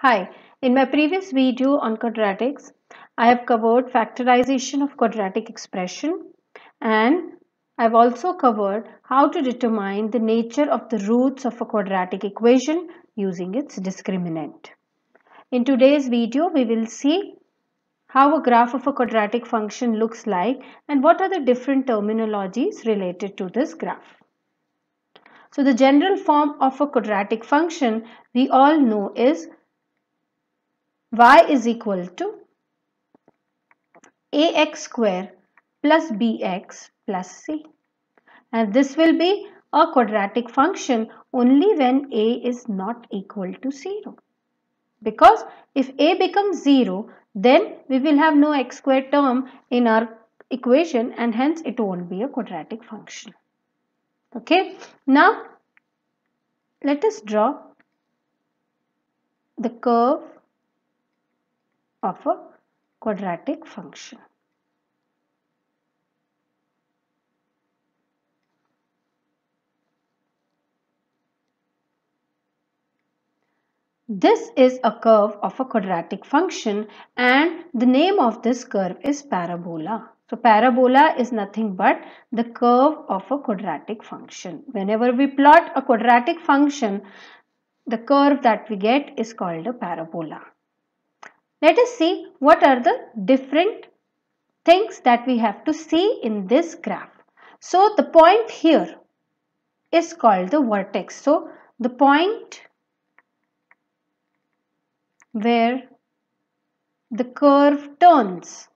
Hi, in my previous video on quadratics, I have covered factorization of quadratic expression and I've also covered how to determine the nature of the roots of a quadratic equation using its discriminant. In today's video, we will see how a graph of a quadratic function looks like and what are the different terminologies related to this graph. So the general form of a quadratic function we all know is y is equal to ax square plus bx plus c, and this will be a quadratic function only when a is not equal to 0, because if a becomes 0 then we will have no x square term in our equation and hence it won't be a quadratic function. Okay, now let us draw the curve of a quadratic function. This is a curve of a quadratic function and the name of this curve is parabola. So parabola is nothing but the curve of a quadratic function. Whenever we plot a quadratic function, the curve that we get is called a parabola. Let us see what are the different things that we have to see in this graph. So the point here is called the vertex. So the point where the curve turns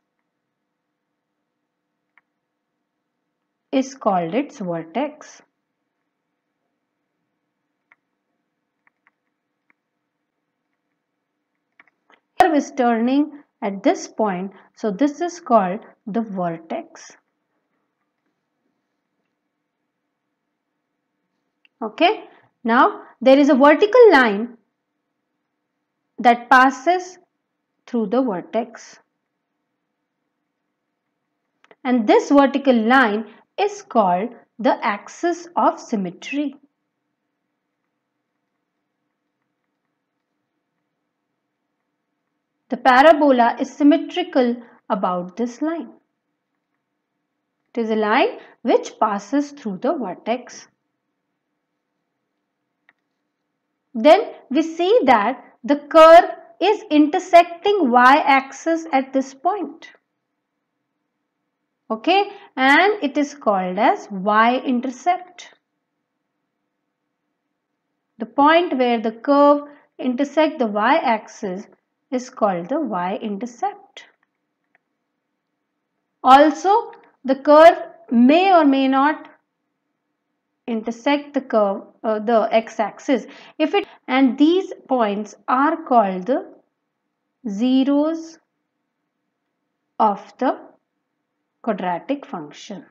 is called its vertex. Curve is turning at this point, so this is called the vertex. Okay, now there is a vertical line that passes through the vertex, and this vertical line is called the axis of symmetry. The parabola is symmetrical about this line. It is a line which passes through the vertex. Then we see that the curve is intersecting y-axis at this point. Okay, and it is called as y-intercept. The point where the curve intersects the y-axis is called the y-intercept. Also, the curve may or may not intersect the curve, the x-axis. And these points are called the zeros of the quadratic function.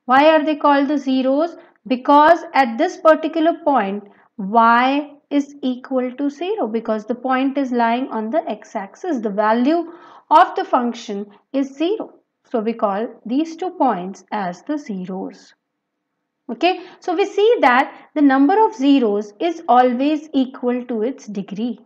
Why are they called the zeros? Because at this particular point y is equal to 0, because the point is lying on the x-axis. The value of the function is 0. So we call these two points as the zeros. Okay, so we see that the number of zeros is always equal to its degree.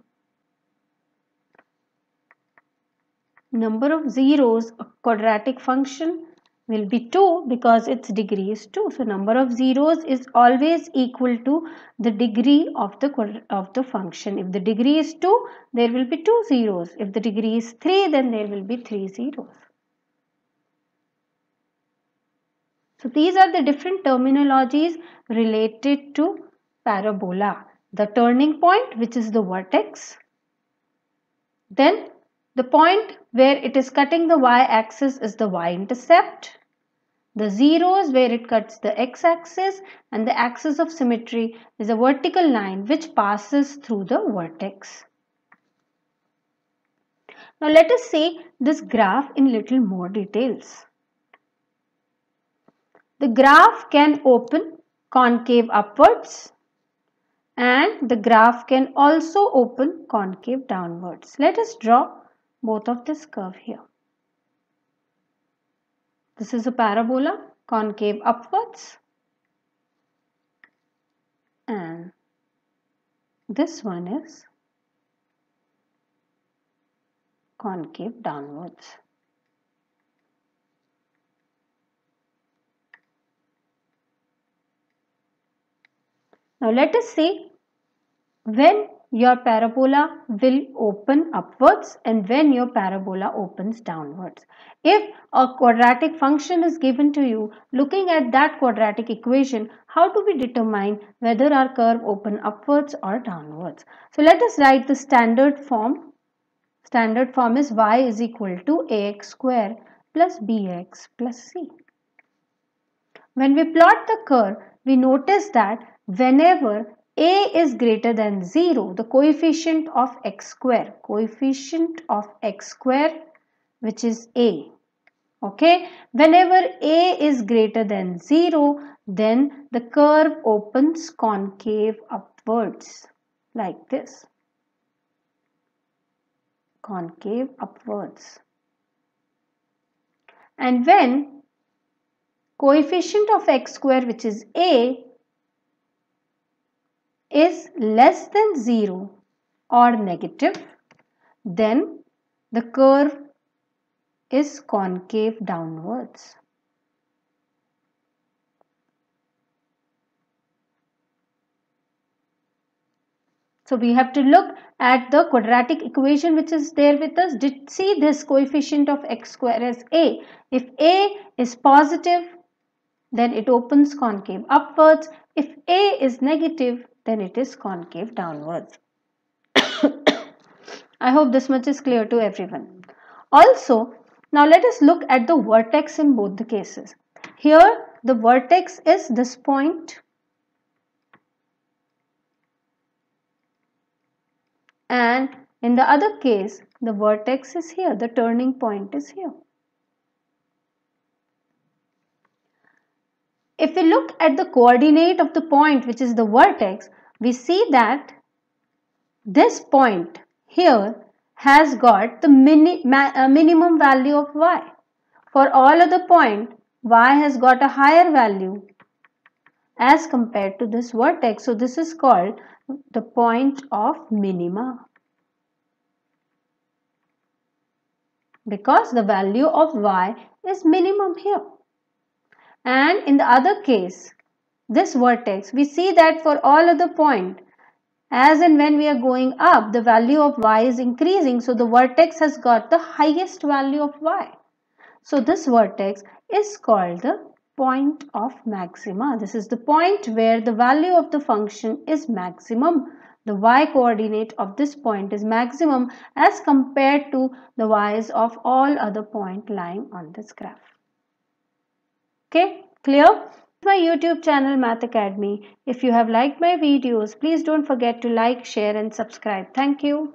Number of zeros of quadratic function will be 2 because its degree is 2. So number of zeros is always equal to the degree of the function. If the degree is 2, there will be 2 zeros. If the degree is 3, then there will be 3 zeros. So these are the different terminologies related to parabola. The turning point, which is the vertex. Then the point where it is cutting the y-axis is the y-intercept. The zeros where it cuts the x-axis, and the axis of symmetry is a vertical line which passes through the vertex. Now let us see this graph in little more details. The graph can open concave upwards and the graph can also open concave downwards. Let us draw both of this curve here. This is a parabola, concave upwards, and this one is concave downwards. Now let us see when your parabola will open upwards and when your parabola opens downwards. If a quadratic function is given to you, looking at that quadratic equation, how do we determine whether our curve open upwards or downwards? So let us write the standard form. Standard form is y is equal to ax square plus bx plus c. When we plot the curve, we notice that whenever a is greater than 0, the coefficient of x square, which is a, okay, whenever a is greater than 0, then the curve opens concave upwards like this, concave upwards. And when coefficient of x square, which is a, is less than 0 or negative, then the curve is concave downwards. So we have to look at the quadratic equation which is there with us. See this coefficient of x square as a. If a is positive, then it opens concave upwards. If a is negative, then it is concave downwards. I hope this much is clear to everyone. Also, now let us look at the vertex in both the cases. Here the vertex is this point and in the other case the vertex is here, the turning point is here. If we look at the coordinate of the point which is the vertex, we see that this point here has got the minimum value of y. For all other points, y has got a higher value as compared to this vertex. So this is called the point of minima, because the value of y is minimum here. And in the other case, this vertex, we see that for all other points, as and when we are going up, the value of y is increasing. So the vertex has got the highest value of y. So this vertex is called the point of maxima. This is the point where the value of the function is maximum. The y coordinate of this point is maximum as compared to the y's of all other points lying on this graph. Okay, clear? My YouTube channel Mathacademy. If you have liked my videos, please don't forget to like, share and subscribe. Thank you.